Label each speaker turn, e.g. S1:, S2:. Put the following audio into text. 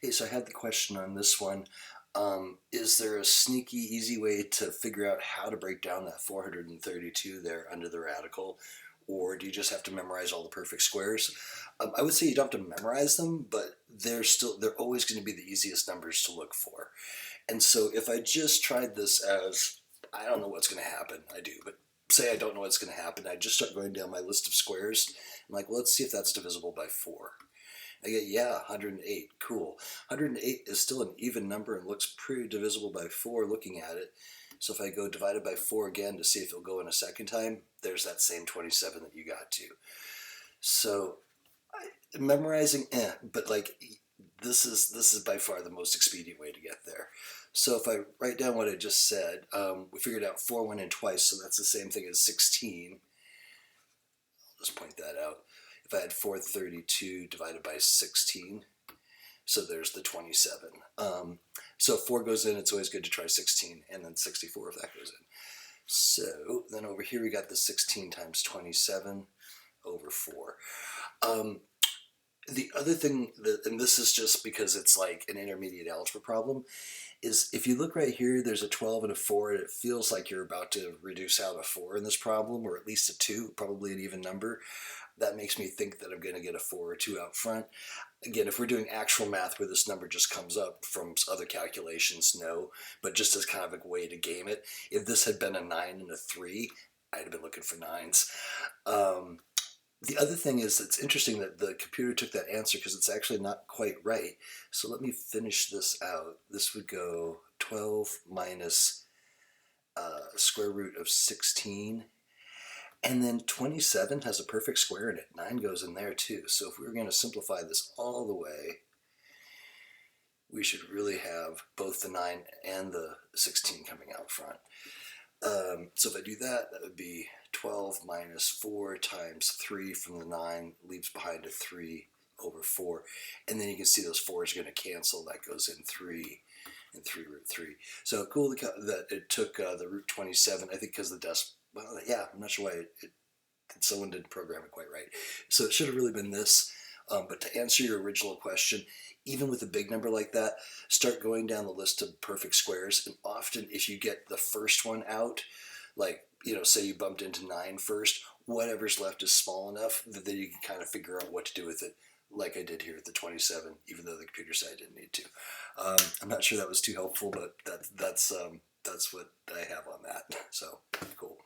S1: Hey, so I had the question on this one. Is there a sneaky, easy way to figure out how to break down that 432 there under the radical? Or do you just have to memorize all the perfect squares? I would say you don't have to memorize them, but they're always going to be the easiest numbers to look for. And so if I just tried this as, I don't know what's going to happen, I do, but say I don't know what's going to happen, I just start going down my list of squares. I'm like, well, let's see if that's divisible by 4. I get, yeah, 108, cool. 108 is still an even number and looks pretty divisible by 4 looking at it. So if I go divide it by 4 again to see if it'll go in a second time, there's that same 27 that you got to. So memorizing, but like this is by far the most expedient way to get there. So if I write down what I just said, we figured out 4 went in twice, so that's the same thing as 16. I'll just point that out. If I had 432 divided by 16, so there's the 27. So if 4 goes in, it's always good to try 16, and then 64 if that goes in. So then over here we got the 16 times 27 over 4. The other thing, and this is just because it's like an intermediate algebra problem, is if you look right here, there's a 12 and a 4, and it feels like you're about to reduce out a 4 in this problem, or at least a 2, probably an even number. That makes me think that I'm going to get a 4 or 2 out front. Again, if we're doing actual math where this number just comes up from other calculations, no. But just as kind of a way to game it, if this had been a 9 and a 3, I'd have been looking for 9s. The other thing is, it's interesting that the computer took that answer because it's actually not quite right. So let me finish this out. This would go 12 minus square root of 16. And then 27 has a perfect square in it. 9 goes in there too. So if we were going to simplify this all the way, we should really have both the 9 and the 16 coming out front. So if I do that, that would be 12 minus 4 times 3 from the 9 leaves behind a 3 over 4. And then you can see those 4s are going to cancel. That goes in 3 and 3 root 3. So cool that it took the root 27, I think because the decimal, well, yeah, I'm not sure why someone didn't program it quite right. So it should have really been this. But to answer your original question, even with a big number like that, start going down the list of perfect squares. And often if you get the first one out, like, say you bumped into 9 first, whatever's left is small enough that then you can kind of figure out what to do with it, like I did here at the 27, even though the computer said I didn't need to. I'm not sure that was too helpful, but that's what I have on that. So, cool.